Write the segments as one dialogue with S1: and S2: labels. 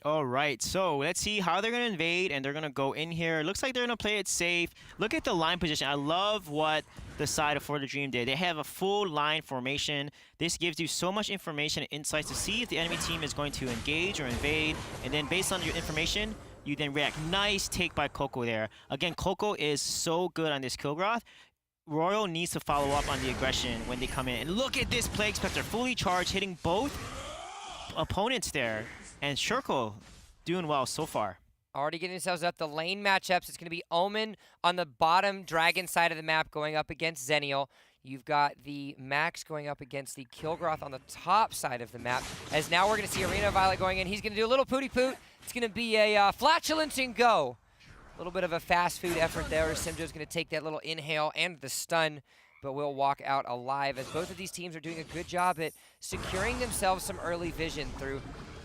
S1: All right, so let's see how they're going to invade, and they're going to go in here. Looks like they're going to play it safe. Look at the line position. I love what the side of ForTheDream did. They have a full line formation. This gives you so much information and insights to see if the enemy team is going to engage or invade, and then based on your information, you then react. Nice take by Coco there. Again, Coco is so good on this Kilgroth. Royal needs to follow up on the aggression when they come in. And look at this Plague Spectre, fully charged, hitting both opponents there. And Shurko doing well so far.
S2: Already getting themselves up. The lane matchups, it's going to be Omen on the bottom dragon side of the map going up against Zenial. You've got the Max going up against the Kilgroth on the top side of the map. As now we're going to see Arena Violet going in. He's going to do a little pooty poot. It's going to be a flatulence and go. A little bit of a fast food effort there. Simjo's going to take that little inhale and the stun, but will walk out alive as both of these teams are doing a good job at securing themselves some early vision through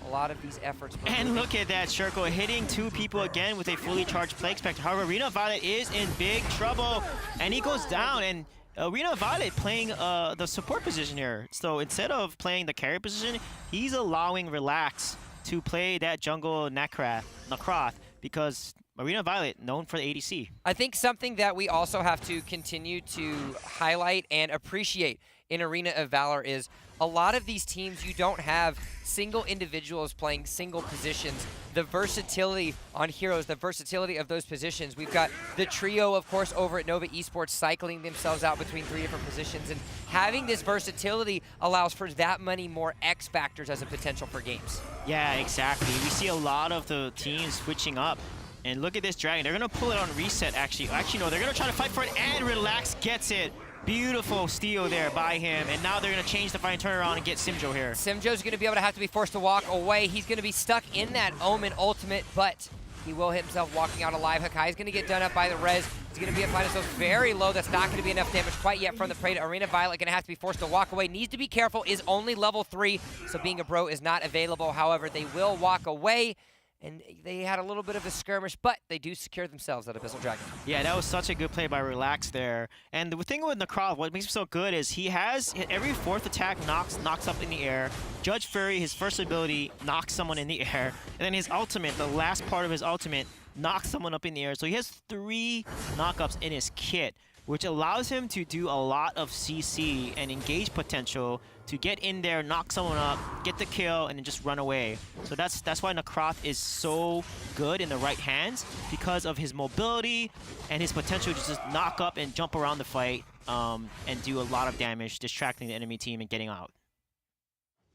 S2: a lot of these efforts.
S1: And look at that, Shurko hitting two people again with a fully charged Plague Spectre. However, Arena Violet is in big trouble, and he goes down, and Arena Violet playing the support position here. So instead of playing the carry position, he's allowing Relax to play that jungle Nakroth because Arena Violet, known for the ADC.
S2: I think something that we also have to continue to highlight and appreciate in Arena of Valor is a lot of these teams, you don't have single individuals playing single positions. The versatility on heroes, the versatility of those positions. We've got the trio, of course, over at Nova Esports cycling themselves out between 3 different positions. And having this versatility allows for that many more X factors as a potential for games.
S1: Yeah, exactly. We see a lot of the teams switching up. And look at this Dragon. They're going to pull it on reset, actually. Actually, no, they're going to try to fight for it, and Relax gets it. Beautiful steal there by him, and now they're going to change the fight and turn around and get Simjo here.
S2: Simjo's going to be able to have to be forced to walk away. He's going to be stuck in that Omen ultimate, but he will himself walking out alive. Hakai's going to get done up by the res. He's going to be applied himself very low. That's not going to be enough damage quite yet from the Prey. Arena Violet going to have to be forced to walk away. Needs to be careful, is only level 3, so being a bro is not available. However, they will walk away. And they had a little bit of a skirmish, but they do secure themselves at Abyssal Dragon.
S1: Yeah, that was such a good play by Relax there. And the thing with Nakroth, what makes him so good is he has every fourth attack knocks up in the air. Judge Fury, his first ability, knocks someone in the air. And then his ultimate, the last part of his ultimate, knocks someone up in the air. So he has 3 knockups in his kit, which allows him to do a lot of CC and engage potential to get in there, knock someone up, get the kill, and then just run away. So that's why Nakroth is so good in the right hands, because of his mobility and his potential to just knock up and jump around the fight and do a lot of damage, distracting the enemy team and getting out.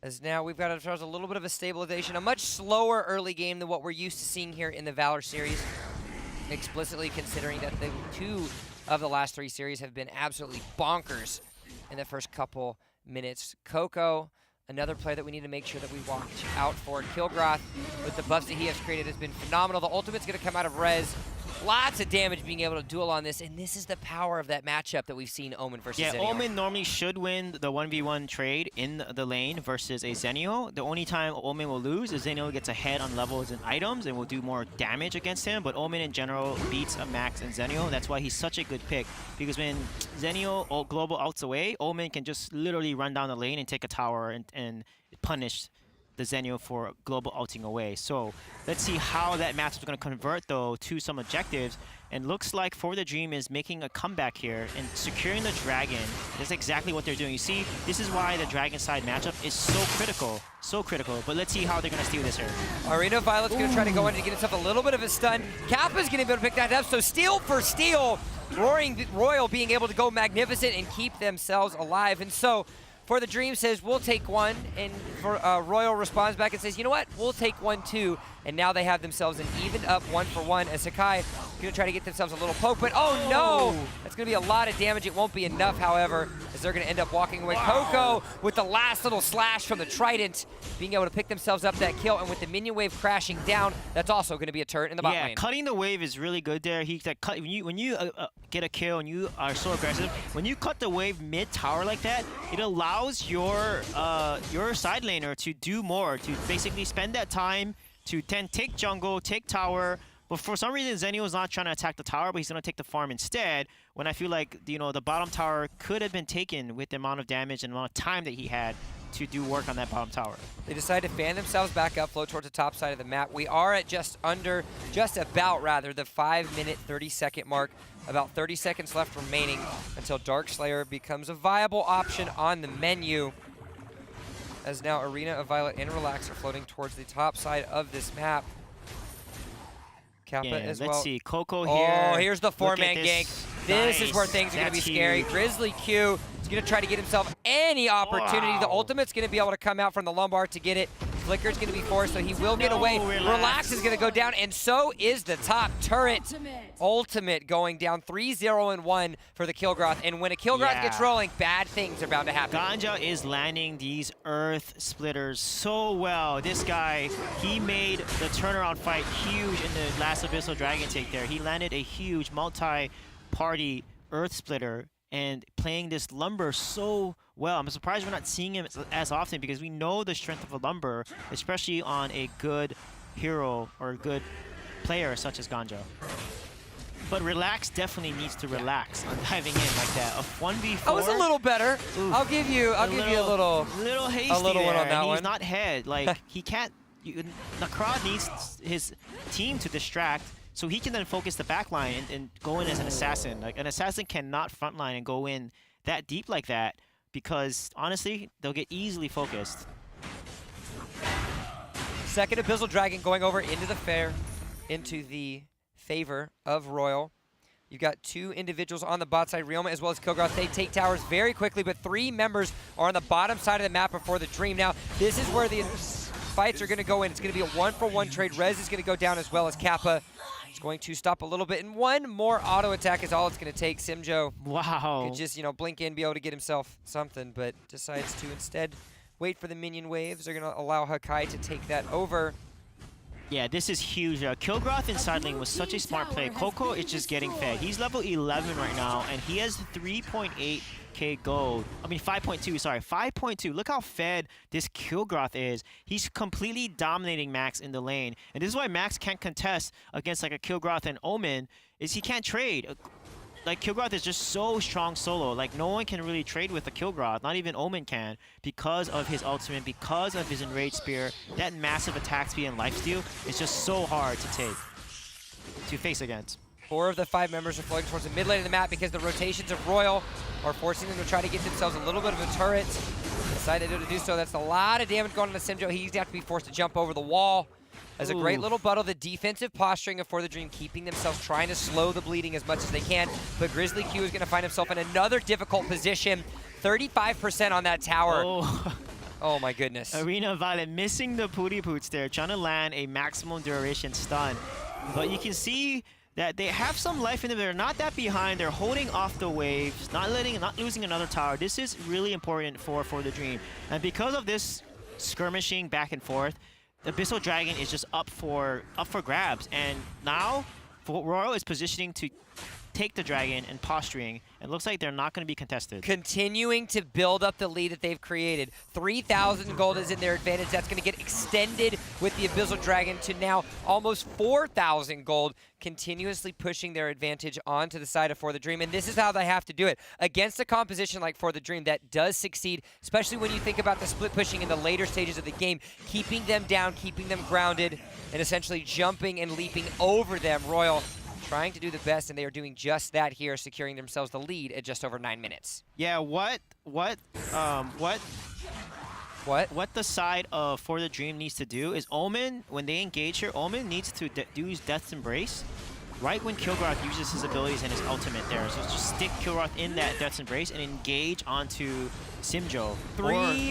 S2: As now we've got ourselves a little bit of a stabilization, a much slower early game than what we're used to seeing here in the Valor series, explicitly considering that the 2 of the last 3 series have been absolutely bonkers in the first couple minutes. Coco, another player that we need to make sure that we watch out for. Kilgroth, with the buffs that he has created, has been phenomenal. The ultimate's going to come out of res. Lots of damage being able to duel on this, and this is the power of that matchup that we've seen Omen versus Zenio.
S1: Yeah, Omen normally should win the 1v1 trade in the lane versus a Zenio. The only time Omen will lose is Zenio gets ahead on levels and items and will do more damage against him, but Omen in general beats a Max and Zenio. That's why he's such a good pick, because when Zenio global ults away, Omen can just literally run down the lane and take a tower and punish the Zenio for global ulting away. So let's see how that matchup is going to convert, though, to some objectives. And looks like ForTheDream is making a comeback here and securing the Dragon. That's exactly what they're doing. You see, this is why the Dragon side matchup is so critical. So critical. But let's see how they're going to steal this here.
S2: Arena Violet's going to try to go in to get himself a little bit of a stun. Kappa's going to be able to pick that up. So steal for steal. Royal being able to go magnificent and keep themselves alive. And so ForTheDream says, we'll take one, and Royal responds back and says, you know what, we'll take one too. And now they have themselves an even up 1-for-1 as Sakai going to try to get themselves a little poke, but oh no! That's going to be a lot of damage. It won't be enough, however, as they're going to end up walking away. Wow. Coco with the last little slash from the Trident, being able to pick themselves up that kill, and with the minion wave crashing down, that's also going to be a turret in the bot lane.
S1: Yeah, cutting the wave is really good there. When you get a kill and you are so aggressive, when you cut the wave mid-tower like that, it allows your side laner to do more, to basically spend that time to then take jungle, take tower. But for some reason, Zenio is not trying to attack the tower, but he's going to take the farm instead, when I feel like, the bottom tower could have been taken with the amount of damage and amount of time that he had to do work on that bottom tower.
S2: They decide to fan themselves back up, float towards the top side of the map. We are at just about the 5-minute, 30-second mark. About 30 seconds left remaining until Darkslayer becomes a viable option on the menu. As now Arena of Violet and Relax are floating towards the top side of this map. Kappa as well.
S1: Let's see, Coco here.
S2: Oh, here's the 4-man gank. This is where things are going to be scary.
S1: Huge.
S2: Grizzly Q is going to try to get himself any opportunity.
S1: Wow.
S2: The ultimate's going to be able to come out from the lumbar to get it. Flicker's going to be forced, so he will get away. Relax is going to go down, and so is the top turret. Ultimate going down 3-0-1 for the Kilgroth. And when a Kilgroth gets rolling, bad things are bound to happen.
S1: Ganja is landing these earth splitters so well. This guy, he made the turnaround fight huge in the last Abyssal Dragon take there. He landed a huge multi-party earth splitter and playing this Lumber so well. I'm surprised we're not seeing him as often because we know the strength of a Lumber, especially on a good hero or a good player such as Ganja. But Relax definitely needs to relax on diving in like that. A 1v4.
S2: I was a little better.
S1: Oof.
S2: I'll give you a little
S1: hasty
S2: one
S1: there,
S2: on that
S1: and
S2: one.
S1: he's not head. Like he can't. The crowd needs his team to distract, so he can then focus the back line and go in as an assassin. Like an assassin cannot frontline and go in that deep like that because honestly, they'll get easily focused.
S2: Second Abyssal Dragon going over into the favor of Royal. You've got two individuals on the bot side, Realma as well as Kilgroth. They take towers very quickly, but 3 members are on the bottom side of the map before the Dream. Now, this is where the fights are going to go in. It's going to be a 1-for-1 trade. Rez is going to go down as well as Kappa. It's going to stop a little bit, and one more auto attack is all it's going to take. Simjo could just, blink in, be able to get himself something, but decides to instead wait for the minion waves. They're going to allow Hakai to take that over.
S1: Yeah, this is huge. Kilgroth in side lane was such a smart play. Coco is just getting fed. He's level 11 right now, and he has 3.8k gold. I mean, 5.2, sorry. 5.2. Look how fed this Kilgroth is. He's completely dominating Max in the lane. And this is why Max can't contest against like a Kilgroth and Omen, is he can't trade. Like, Kilgroth is just so strong solo. Like, no one can really trade with a Kilgroth. Not even Omen can. Because of his ultimate, because of his Enraged Spear, that massive attack speed and lifesteal is just so hard to face against.
S2: 4 of the 5 members are floating towards the mid lane of the map because the rotations of Royal are forcing them to try to get themselves a little bit of a turret. Decided to do so. That's a lot of damage going on to Simjo. He's going to have to be forced to jump over the wall. As a great little battle, the defensive posturing of ForTheDream keeping themselves, trying to slow the bleeding as much as they can. But Grizzly Q is going to find himself in another difficult position. 35% on that tower. Oh my goodness.
S1: Arena of Violet missing the Pooty Poots there, trying to land a maximum duration stun. But you can see that they have some life in them. They're not that behind. They're holding off the waves, not losing another tower. This is really important for ForTheDream. And because of this skirmishing back and forth, the Abyssal Dragon is just up for grabs, and now Royal is positioning to take the dragon and posturing, and looks like they're not going to be contested.
S2: Continuing to build up the lead that they've created. 3,000 gold is in their advantage. That's going to get extended with the Abyssal Dragon to now almost 4,000 gold, continuously pushing their advantage onto the side of ForTheDream. And this is how they have to do it. Against a composition like ForTheDream that does succeed, especially when you think about the split pushing in the later stages of the game, keeping them down, keeping them grounded, and essentially jumping and leaping over them. Royal trying to do the best, and they are doing just that here, securing themselves the lead at just over 9 minutes.
S1: Yeah, what the side of ForTheDream needs to do is Omen, when they engage here, Omen needs to use Death's Embrace right when Kilgroth uses his abilities and his ultimate there. So just stick Kilgroth in that Death's Embrace and engage onto Simjo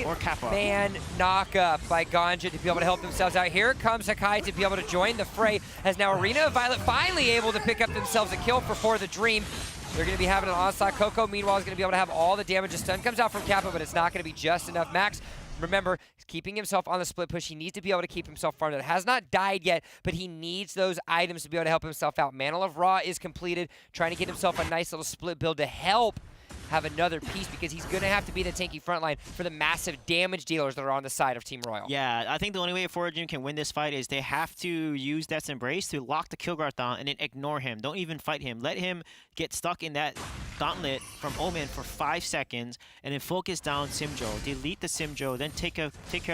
S1: or Kappa.
S2: 3-man knockup by Ganja to be able to help themselves out. Here comes Hakai to be able to join the fray, as now Arena of Violet finally able to pick up themselves a kill for ForTheDream. They're going to be having an onslaught. Coco, meanwhile, is going to be able to have all the damage. A stun comes out from Kappa, but it's not going to be just enough. Max, remember, he's keeping himself on the split push. He needs to be able to keep himself farmed. It has not died yet, but he needs those items to be able to help himself out. Mantle of Ra is completed, trying to get himself a nice little split build to help have another piece because he's going to have to be the tanky front line for the massive damage dealers that are on the side of Team Royal.
S1: Yeah, I think the only way ForTheDream can win this fight is they have to use Death's Embrace to lock the Kilgarth down and then ignore him. Don't even fight him. Let him get stuck in that gauntlet from Omen for 5 seconds and then focus down Simjo. Delete the Simjo, then take care of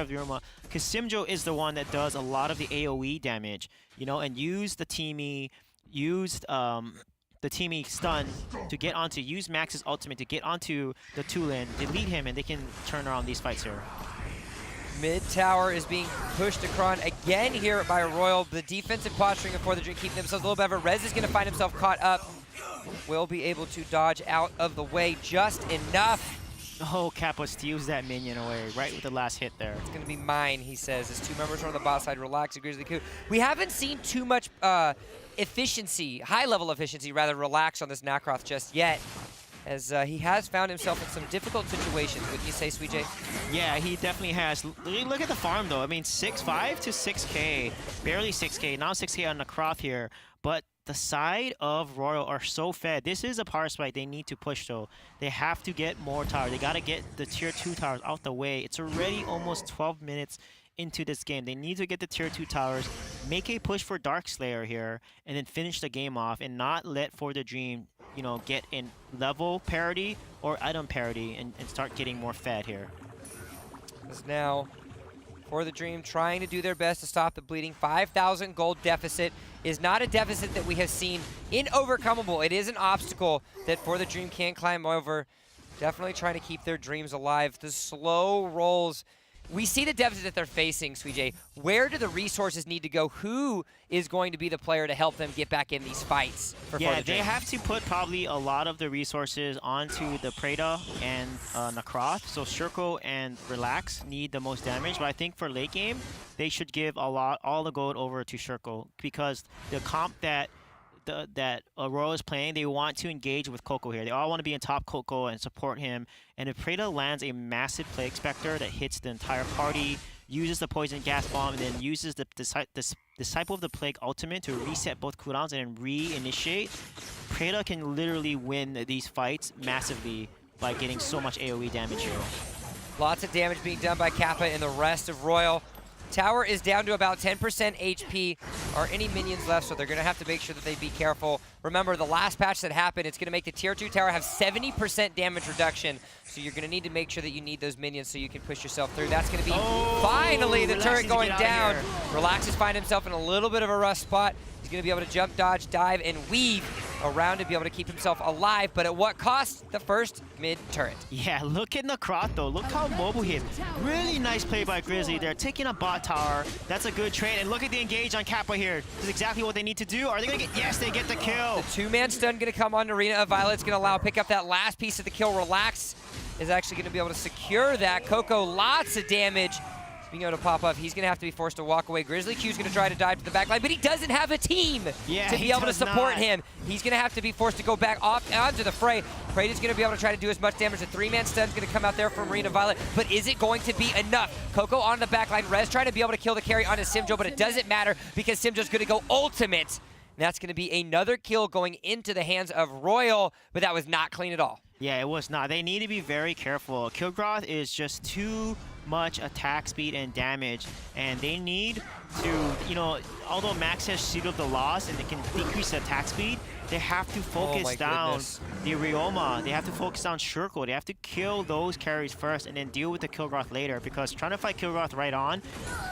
S1: the Iruma. Because Simjo is the one that does a lot of the AoE damage, you know, and use the Teamy, use the Teamy stun to get onto, use Max's ultimate to get onto the Tulin, delete him, and they can turn around these fights here.
S2: Mid tower is being pushed across again here by Royal. The defensive posturing of ForTheDream keeping themselves a little better. Rez is going to find himself caught up. Will be able to dodge out of the way just enough.
S1: Oh, Kappa steals that minion away right with the last hit there.
S2: It's going to be mine, he says, as 2 members are on the bot side. Relax, agrees with the coup. We haven't seen too much efficiency, high-level efficiency, rather, relax on this Nacroth just yet, as he has found himself in some difficult situations. Wouldn't you say, Sweet J?
S1: Yeah, he definitely has. Look at the farm, though. I mean, 6.5 to 6K, barely 6K, now 6K on Nacroth here, but the side of Royal are so fed. This is a power spike they need to push, though. They have to get more towers. They got to get the tier 2 towers out the way. It's already almost 12 minutes into this game. They need to get the tier 2 towers, make a push for Darkslayer here, and then finish the game off and not let ForTheDream, you know, get in level parity or item parity and start getting more fed here.
S2: As now ForTheDream trying to do their best to stop the bleeding. 5,000 gold deficit is not a deficit that we have seen overcomable. It is an obstacle that ForTheDream can't climb over. Definitely trying to keep their dreams alive. The slow rolls. We see the deficit that they're facing, Sweet J. Where do the resources need to go? Who is going to be the player to help them get back in these fights for
S1: Yeah,
S2: ForTheDream?
S1: they have to put probably a lot of the resources onto the Preda and Nacroth. So Shirko and Relax need the most damage. But I think for late game, they should give all the gold over to Shirko because the comp that Aurora is playing, they want to engage with Coco here. They all want to be in top Coco and support him. And if Preda lands a massive Plague Spectre that hits the entire party, uses the Poison Gas Bomb, and then uses the Disciple of the Plague ultimate to reset both cooldowns and re-initiate, Preda can literally win these fights massively by getting so much AoE damage here.
S2: Lots of damage being done by Kappa and the rest of Royal. Tower is down to about 10% HP. Are any minions left, so they're going to have to make sure that they be careful. Remember, the last patch that happened, it's going to make the tier 2 tower have 70% damage reduction, so you're going to need to make sure that you need those minions so you can push yourself through. That's going to be finally the turret going down. Relax is finding himself in a little bit of a rough spot. He's going to be able to jump, dodge, dive, and weave around to be able to keep himself alive, but at what cost? The first mid turret.
S1: Yeah, look at Nacroth though. Look how mobile he is. Really nice play by Grizzly. They're taking a bot tower. That's a good trade. And look at the engage on Kappa here. This is exactly what they need to do. Are they going to get? Yes, they get the kill.
S2: The 2-man stun going to come on Arena of Violet's going to allow pick up that last piece of the kill. Relax is actually going to be able to secure that. Coco, lots of damage. Being able to pop up, he's going to have to be forced to walk away. Grizzly Q's going to try to dive to the back line, but he doesn't have a team to be able to support him. He's going to have to be forced to go back off onto the fray. Praetor's going to be able to try to do as much damage. The 3-man stun's going to come out there from Arena Violet, but is it going to be enough? Coco on the back line. Rez trying to be able to kill the carry onto Simjo, but it doesn't matter because Simjo's going to go ultimate. And that's going to be another kill going into the hands of Royal, but that was not clean at all.
S1: Yeah, it was not. They need to be very careful. Kilgroth is just too much attack speed and damage, and they need to, you know, although Max has Shield of the Lost and they can decrease the attack speed, they have to focus down the Ryoma. They have to focus down Shirko. They have to kill those carries first and then deal with the Kilgroth later, because trying to fight Kilgroth right on,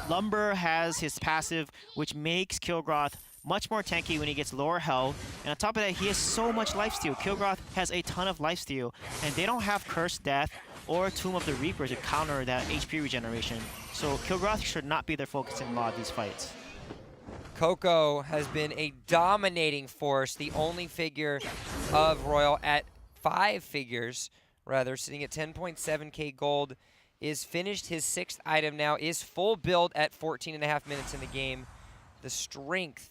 S1: Lumber has his passive, which makes Kilgroth much more tanky when he gets lower health, and on top of that, he has so much lifesteal. Kilgroth has a ton of lifesteal, and they don't have Cursed Death or Tomb of the Reaper to counter that HP regeneration. So Kilgroth should not be their focus in a lot of these fights.
S2: Coco has been a dominating force, the only figure of Royal at 5 figures, rather, sitting at 10.7k gold, is finished his 6th item now, is full build at 14.5 minutes in the game. The strength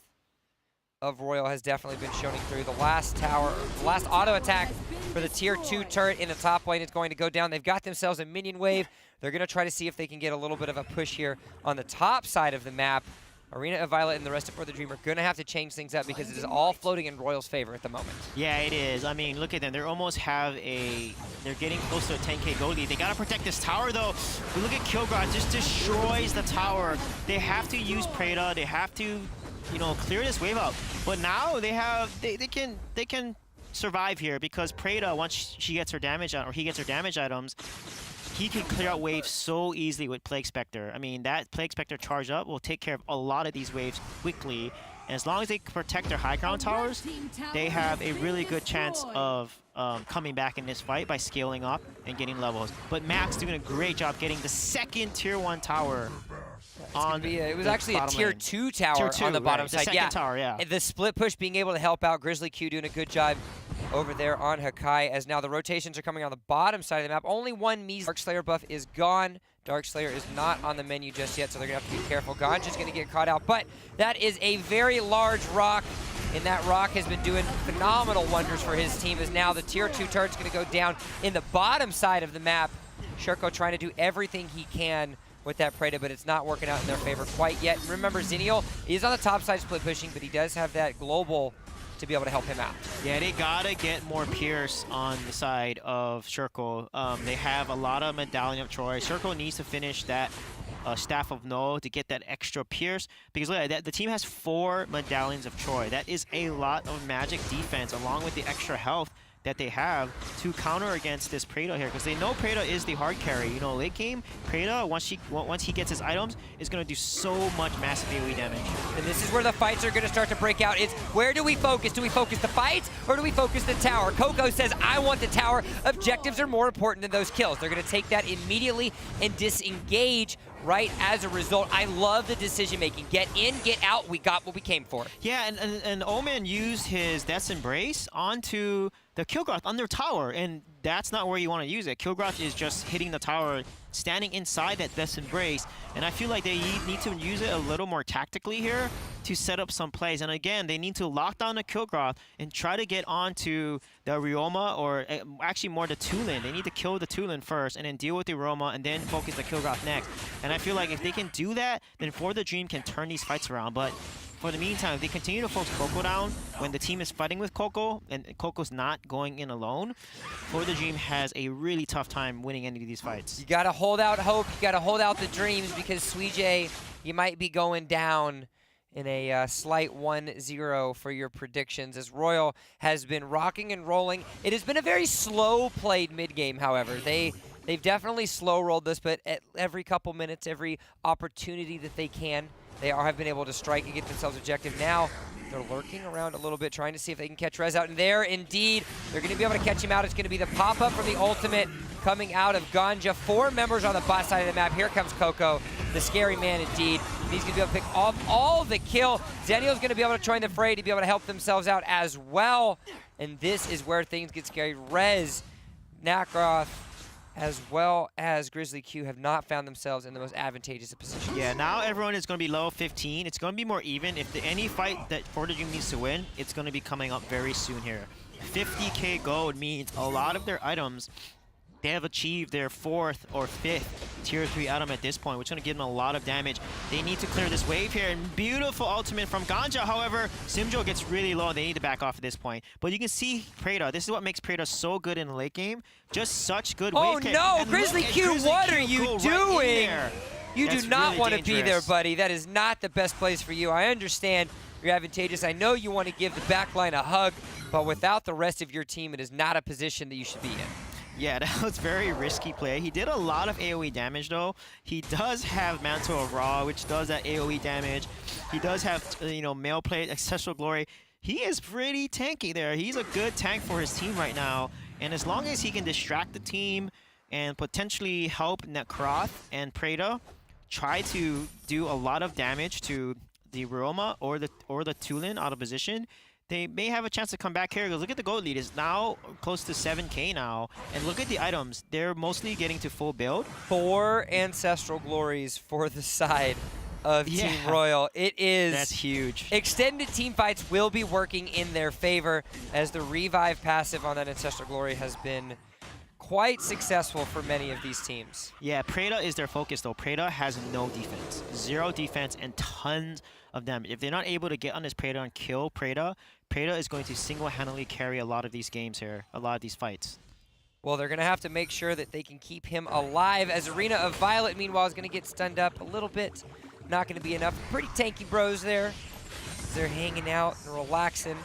S2: of Royal has definitely been showing through. The last tower, the last auto attack for the tier 2 turret in the top lane is going to go down. They've got themselves a minion wave. They're going to try to see if they can get a little bit of a push here on the top side of the map. Arena of Violet and the rest of ForTheDream are going to have to change things up because it is all floating in Royal's favor at the moment.
S1: Yeah, it is. I mean, look at them. They almost have a... They're getting close to a 10k gold lead. They got to protect this tower, though. But look at Kilgrod. Just destroys the tower. They have to use Preda. They have to, you know, clear this wave up. But now they have... They can survive here because Preda, once she gets her damage or he gets her damage items, he can clear out waves so easily with Plague Spectre. I mean, that Plague Spectre charge up will take care of a lot of these waves quickly. And as long as they protect their high ground towers, they have a really good chance of coming back in this fight by scaling up and getting levels. But Max doing a great job getting the second tier 1 tower.
S2: It was actually a tier 2 tower on the bottom side.
S1: The second tower, yeah.
S2: The split push being able to help out. Grizzly Q doing a good job over there on Hakai, as now the rotations are coming on the bottom side of the map. Only one measly Darkslayer buff is gone. Darkslayer is not on the menu just yet, so they're going to have to be careful. Ganja's going to get caught out, but that is a very large rock, and that rock has been doing phenomenal wonders for his team, as now the tier 2 turret's going to go down in the bottom side of the map. Shurko trying to do everything he can with that Preda, but it's not working out in their favor quite yet. Remember, Xenial is on the top side split pushing, but he does have that global to be able to help him out.
S1: Yeah, they gotta get more Pierce on the side of Shurko. They have a lot of Medallion of Troy. Shurko needs to finish that Staff of No to get that extra Pierce, because look, the team has 4 Medallions of Troy. That is a lot of magic defense along with the extra health that they have to counter against this Preda here, because they know Preda is the hard carry. You know, late game, Preda, once he gets his items, is going to do so much massive AoE damage.
S2: And this is where the fights are going to start to break out. It's where do we focus? Do we focus the fights, or do we focus the tower? Coco says, I want the tower. Objectives are more important than those kills. They're going to take that immediately and disengage right as a result. I love the decision making. Get in, get out. We got what we came for.
S1: Yeah, and Omen used his Death's Embrace onto the Kilgroth on their tower, and that's not where you want to use it. Kilgroth is just hitting the tower, standing inside that Death's Embrace, and I feel like they need to use it a little more tactically here to set up some plays. And again, they need to lock down the Kilgroth and try to get onto the Ryoma, or actually more the Tulin. They need to kill the Tulin first and then deal with the Ryoma and then focus the Kilgroth next. And I feel like if they can do that, then ForTheDream can turn these fights around. But for the meantime, if they continue to force Coco down when the team is fighting with Coco and Coco's not going in alone, ForTheDream has a really tough time winning any of these fights.
S2: You got to hold out hope. You got to hold out the dreams, because Suijay, you might be going down in a slight 1-0 for your predictions, as Royal has been rocking and rolling. It has been a very slow-played mid-game, however. They've definitely slow-rolled this, but at every couple minutes, every opportunity that they can, they have been able to strike and get themselves objective. Now, they're lurking around a little bit, trying to see if they can catch Rez out. And there, indeed, they're going to be able to catch him out. It's going to be the pop-up from the ultimate coming out of Ganja. 4 members on the bot side of the map. Here comes Coco, the scary man indeed. He's going to be able to pick off all the kill. Xenial's going to be able to join the fray to be able to help themselves out as well. And this is where things get scary. Rez, Nakaroth, as well as Grizzly Q have not found themselves in the most advantageous of positions.
S1: Yeah, now everyone is going to be low 15. It's going to be more even. If any fight that ForTheDream needs to win, it's going to be coming up very soon here. 50k gold means a lot of their items, they have achieved their 4th or 5th tier 3 item at this point, which is going to give them a lot of damage. They need to clear this wave here, and beautiful ultimate from Ganja. However, Simjo gets really low. They need to back off at this point. But you can see Preda. This is what makes Preda so good in the late game. Just such good wave care.
S2: Oh no, Grizzly Q, what are you doing? You do not want to be there, buddy. That is not the best place for you. I understand you're advantageous. I know you want to give the backline a hug, but without the rest of your team, it is not a position that you should be in.
S1: Yeah, that was very risky play. He did a lot of AoE damage, though. He does have Mantle of Ra, which does that AoE damage. He does have, you know, Mail Plate, Ancestral Glory. He is pretty tanky there. He's a good tank for his team right now. And as long as he can distract the team and potentially help Nakaroth and Preda try to do a lot of damage to the Roma or the Tulin out of position, they may have a chance to come back here. Because look at the gold lead. It's now close to 7k now. And look at the items. They're mostly getting to full build.
S2: 4 Ancestral Glories for the side of Team Royal. It is...
S1: That's huge.
S2: Extended team fights will be working in their favor, as the revive passive on that Ancestral Glory has been quite successful for many of these teams.
S1: Yeah, Preda is their focus, though. Preda has no defense. 0 defense and tons of damage. If they're not able to get on this Preda and kill Preda, Preda is going to single-handedly carry a lot of these games here, a lot of these fights.
S2: Well, they're going to have to make sure that they can keep him alive, as Arena of Violet, meanwhile, is going to get stunned up a little bit. Not going to be enough. Pretty tanky bros there. They're hanging out and relaxing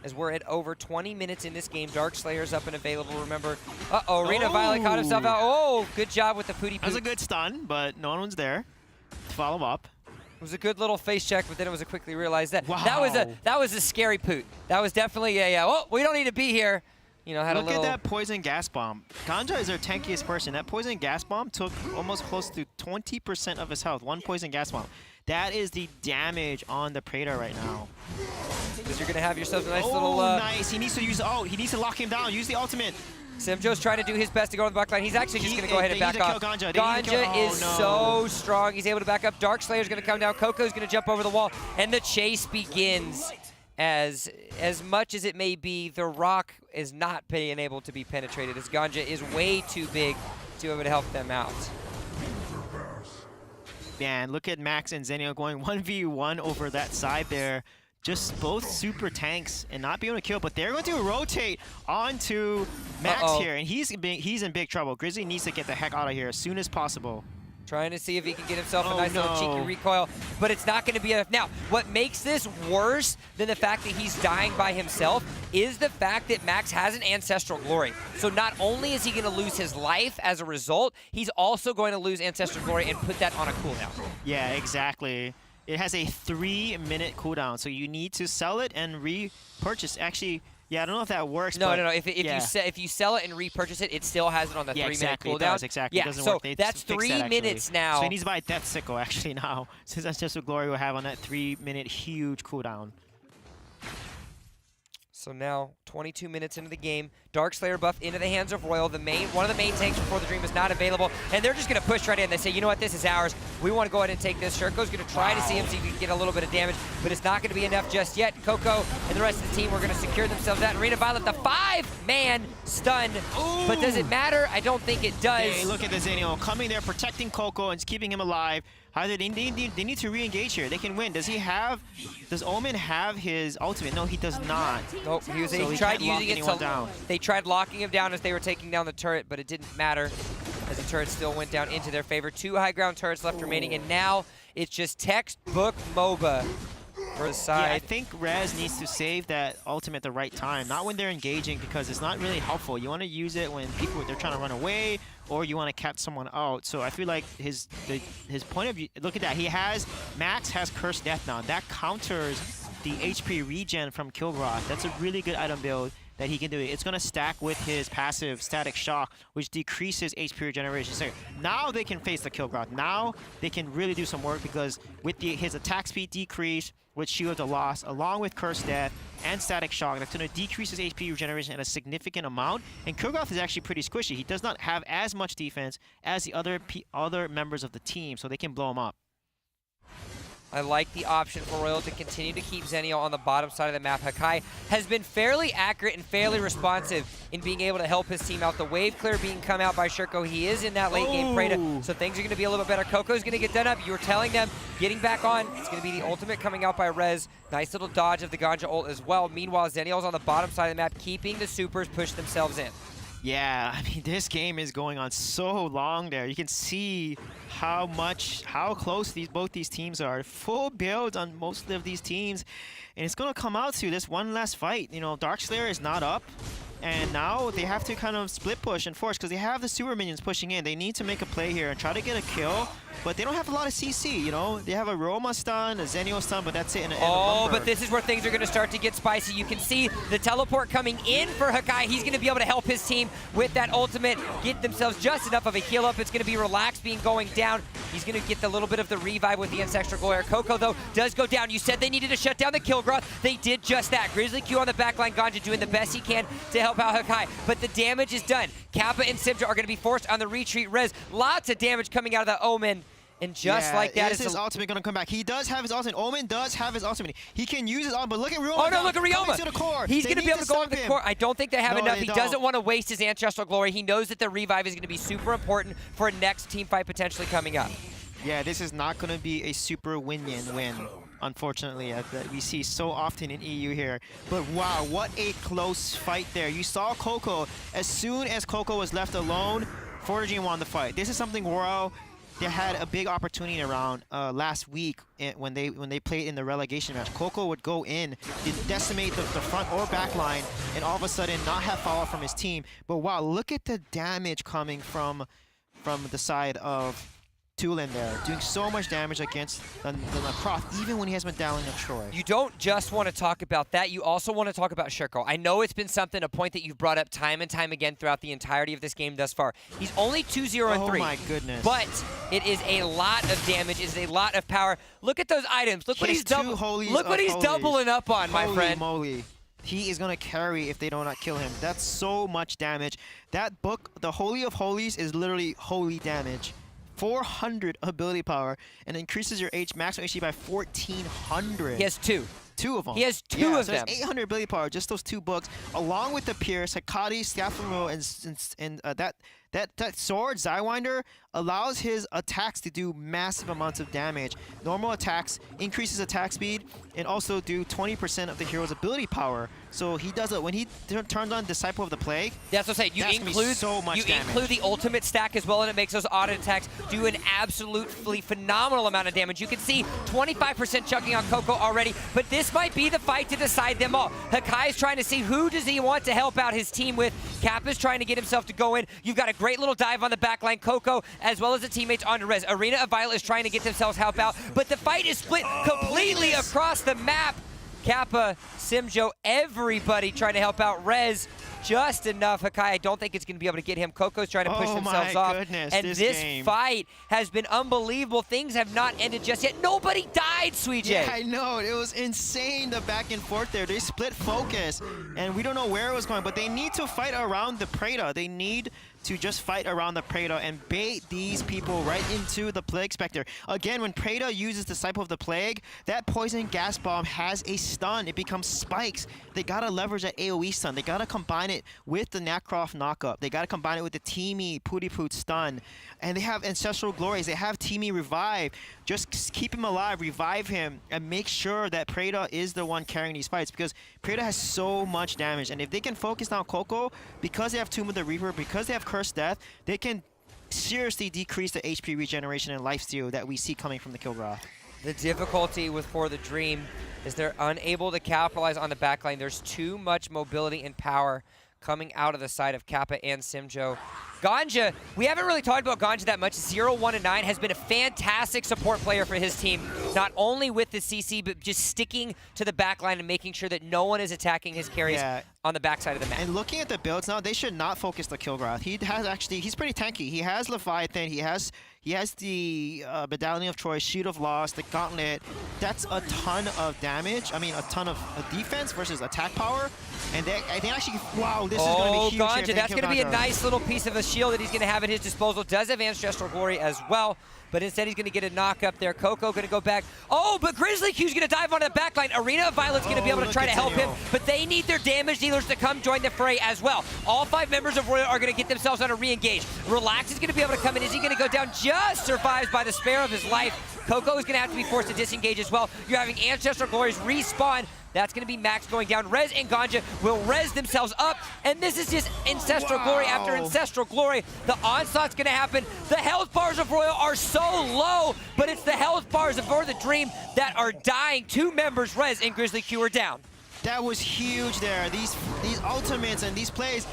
S2: as we're at over 20 minutes in this game. Darkslayer's up and available, remember. Uh-oh, Arena of Violet caught himself out. Oh, good job with the pooty poot.
S1: That was a good stun, but no one's there to follow up.
S2: It was a good little face check, but then it was a quickly realized that.
S1: Wow.
S2: That was a scary poot. That was definitely a, oh, we don't need to be here. You know, had
S1: Look
S2: a little...
S1: at that poison gas bomb. Ganja is their tankiest person. That poison gas bomb took almost close to 20% of his health. One poison gas bomb. That is the damage on the Preda right now.
S2: Because you're going to have yourself a nice
S1: oh,
S2: little...
S1: nice. He needs to use... Oh, he needs to lock him down. Use the ultimate.
S2: Simjo's trying to do his best to go on the back line. He's actually just going to go ahead and back off.
S1: Ganja,
S2: Ganja is so strong. He's able to back up. Darkslayer's going to come down. Coco's going to jump over the wall. And the chase begins. As much as it may be, the rock is not being able to be penetrated, as Ganja is way too big to be able to help them out.
S1: Man, look at Max and Zenio going 1v1 over that side there. Just both super tanks and not being able to kill, but they're going to rotate onto Max here, and he's in big trouble. Grizzly needs to get the heck out of here as soon as possible.
S2: Trying to see if he can get himself a nice little cheeky recoil, but it's not going to be enough. Now, what makes this worse than the fact that he's dying by himself is the fact that Max has an Ancestral Glory. So not only is he going to lose his life as a result, he's also going to lose Ancestral Glory and put that on a cooldown.
S1: Yeah, exactly. It has a 3-minute cooldown, so you need to sell it and repurchase. Actually, yeah, I don't know if that works.
S2: No. If you sell it and repurchase it, it still has it on the 3-minute cooldown.
S1: It does, exactly.
S2: Yeah,
S1: it doesn't
S2: so
S1: work.
S2: that's 3 minutes now.
S1: So he needs to buy a Death Sickle actually now, since that's just what Glory will have on that 3-minute huge cooldown.
S2: So now, 22 minutes into the game, Darkslayer buff into the hands of Royal. One of the main tanks for ForTheDream is not available, and they're just going to push right in. They say, you know what, this is ours. We want to go ahead and take this. Shurko's going to try to see him, see if he can get a little bit of damage, but it's not going to be enough just yet. Coco and the rest of the team are going to secure themselves that. Arena Violet, the 5-man stun.
S1: Ooh.
S2: But does it matter? I don't think it does.
S1: Hey, look at the Zenio coming there, protecting Coco and keeping him alive. They need to re-engage here. They can win. Does Omen have his ultimate? No, he does not.
S2: Nope, he tried using it to They tried locking him down as they were taking down the turret, but it didn't matter as the turret still went down into their favor. 2 high ground turrets left remaining, and now it's just textbook MOBA for the side.
S1: Yeah, I think Rez needs to save that ultimate at the right time, not when they're engaging, because it's not really helpful. You want to use it when they're trying to run away, or you want to catch someone out. So I feel like his point of view, look at that. Max has Cursed Death now. That counters the HP regen from Kilgroth. That's a really good item build that he can do. It's going to stack with his passive Static Shock, which decreases HP regeneration. So now they can face the Kilgroth. Now they can really do some work, because with his attack speed decrease, with Shield of Loss, along with Cursed Death and Static Shock, that's going to decrease his HP regeneration at a significant amount. And Kilgroth is actually pretty squishy. He does not have as much defense as the other members of the team, so they can blow him up.
S2: I like the option for Royal to continue to keep Zenio on the bottom side of the map. Hakai has been fairly accurate and fairly responsive in being able to help his team out. The wave clear being come out by Shurko. He is in that late game Preda, so things are going to be a little bit better. Coco's going to get done up. You were telling them, getting back on. It's going to be the ultimate coming out by Rez. Nice little dodge of the Ganja ult as well. Meanwhile, Zenio's on the bottom side of the map, keeping the supers push themselves in.
S1: Yeah, I mean, this game is going on so long there. You can see how close both these teams are. Full builds on most of these teams. And it's going to come out to this one last fight. You know, Darkslayer is not up. And now they have to kind of split push and force, because they have the super minions pushing in. They need to make a play here and try to get a kill, but they don't have a lot of CC, you know? They have a Roma stun, a Zenio stun, but that's it.
S2: But this is where things are going to start to get spicy. You can see the teleport coming in for Hakai. He's going to be able to help his team with that ultimate, get themselves just enough of a heal up. It's going to be Relaxed being going down. He's going to get the little bit of the revive with the Ancestral Glory. Coco, though, does go down. You said they needed to shut down the Kilgroth. They did just that. Grizzly Q on the backline. Ganja doing the best he can to help out Hakai, but the damage is done. Kappa and Simja are going to be forced on the retreat. Rez, lots of damage coming out of the Omen, And just like that,
S1: is his ultimate going to come back? He does have his ultimate. Omen does have his ultimate. He can use his ultimate, but look at Ryoma.
S2: Oh, no, look at Ryoma.
S1: To the core.
S2: He's going to be able to go into the core. I don't think they have enough. He doesn't want to waste his Ancestral Glory. He knows that the revive is going to be super important for a next team fight potentially coming up.
S1: Yeah, this is not going to be a super win, unfortunately, that we see so often in EU here. But wow, what a close fight there. You saw Coco. As soon as Coco was left alone, ForTheDream won the fight. This is something Royal, they had a big opportunity around last week when they played in the relegation match. Coco would go in, decimate the front or back line, and all of a sudden not have follow-up from his team. But wow, look at the damage coming from the side of Tulin there, doing so much damage against the Croft, even when he has been down a Troy.
S2: You don't just want to talk about that, you also want to talk about Shirko. I know it's been a point that you've brought up time and time again throughout the entirety of this game thus far. He's only 2-0-3.
S1: Oh my goodness.
S2: But it is a lot of damage, it is a lot of power. Look at those items. Look what he's doubling up on, my friend.
S1: Holy moly. He is going to carry if they do not kill him. That's so much damage. That book, the Holy of Holies, is literally holy damage. 400 ability power and increases your maximum HP by 1,400.
S2: He has two.
S1: Two of them.
S2: He has two of them.
S1: 800 ability power, just those 2 books, along with the Pierce, Hakati, Scaffold, and that sword, Zywinder, allows his attacks to do massive amounts of damage. Normal attacks increases attack speed and also do 20% of the hero's ability power. So he does it when he turns on Disciple of the Plague.
S2: That's what I'm saying. You include the ultimate stack as well, and it makes those auto attacks do an absolutely phenomenal amount of damage. You can see 25% chucking on Coco already, but this might be the fight to decide them all. Hakai is trying to see who does he want to help out his team with. Kappa's trying to get himself to go in. You've got a great little dive on the backline. Coco, as well as the teammates on Rez. Arena of Violet is trying to get themselves help out, but the fight is split completely across the map. Kappa, Simjo, everybody trying to help out. Rez, just enough. Hakai, I don't think it's going to be able to get him. Coco's trying to push themselves off.
S1: Goodness,
S2: and this fight has been unbelievable. Things have not ended just yet. Nobody died, Sweet J.
S1: Yeah, I know. It was insane, the back and forth there. They split focus, and we don't know where it was going, but they need to fight around the Preda. They need to just fight around the Preda and bait these people right into the Plague Spectre. Again, when Preda uses Disciple of the Plague, that poison gas bomb has a stun. It becomes spikes. They gotta leverage that AoE stun. They gotta combine it with the Nakroff knockup. They gotta combine it with the Teamy Pooty-Poot stun. And they have Ancestral Glories. They have Teamy Revive. Just keep him alive, revive him, and make sure that Preda is the one carrying these fights, because Preda has so much damage. And if they can focus down Coco, because they have Tomb of the Reaper, because they have Cursed Death, they can seriously decrease the HP regeneration and lifesteal that we see coming from the Kilgrath.
S2: The difficulty with ForTheDream is they're unable to capitalize on the backline. There's too much mobility and power coming out of the side of Kappa and Simjo. Ganja, we haven't really talked about Ganja that much. 0-1-9 has been a fantastic support player for his team, not only with the CC, but just sticking to the backline and making sure that no one is attacking his carries on the backside of the map.
S1: And looking at the builds now, they should not focus the Kilgrath. He's pretty tanky. He has Leviathan, he has the Medallion of Troy, Shield of Loss, the Gauntlet. That's a ton of damage. I mean, a ton of defense versus attack power. And I think actually, wow, this is going to be huge.
S2: Ganja, that's going to be a nice little piece of a shield that he's going to have at his disposal. Does have Ancestral Glory as well, but instead he's going to get a knock up there. Coco going to go back. Oh, but Grizzly Q's going to dive onto the backline. Arena of Violet's going to be able to try to help him, but they need their damage dealers to come join the fray as well. All 5 members of Royal are going to get themselves on a re-engage. Relax is going to be able to come in. Is he going to go down? Just survives by the spare of his life. Coco is going to have to be forced to disengage as well. You're having Ancestral Glories respawn. That's going to be Max going down. Rez and Ganja will res themselves up, and this is just Ancestral Glory after Ancestral Glory. The onslaught's going to happen. The health bars of Royal are so low, but it's the health bars of ForTheDream that are dying. 2 members, Rez and Grizzly Q, are down.
S1: That was huge there. These ultimates and these plays.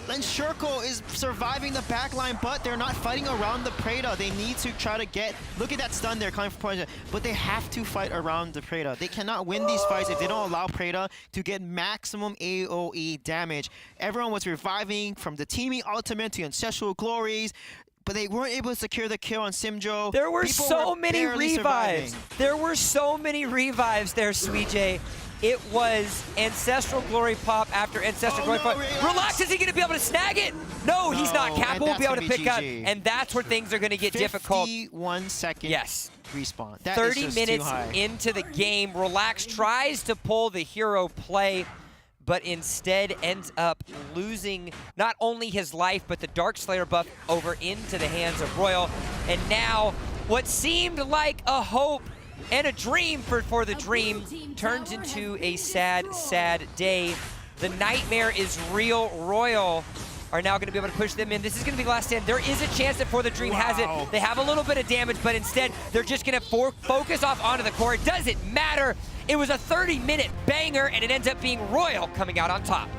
S1: And Shirko is surviving the backline, but they're not fighting around the Preda. They need to try to get... Look at that stun there coming from Poison. But they have to fight around the Preda. They cannot win these fights if they don't allow Preda to get maximum AoE damage. Everyone was reviving from the Teamy Ultimate to Ancestral Glories, but they weren't able to secure the kill on Simjo.
S2: There were so many revives. There were so many revives there, Sweet J. It was Ancestral Glory pop after Ancestral Glory pop. Relax, is he going to be able to snag it? No, he's not.
S1: No,
S2: Kappa
S1: and
S2: will
S1: that's
S2: be able to
S1: gonna be
S2: pick up,
S1: GG.
S2: and that's where things are going to get difficult.
S1: 51 second
S2: Yes.
S1: respawn. That is
S2: 30
S1: just
S2: minutes
S1: too high.
S2: into the game, Relax tries to pull the hero play, but instead ends up losing not only his life, but the Dark Slayer buff over into the hands of Royal. And now, what seemed like a hope and a dream for the Dream turns into a sad, sad day. The nightmare is real. Royal are now going to be able to push them in. This is going to be last stand. There is a chance that ForTheDream has it. They have a little bit of damage, but instead, they're just going to focus off onto the core. It doesn't matter. It was a 30-minute banger, and it ends up being Royal coming out on top.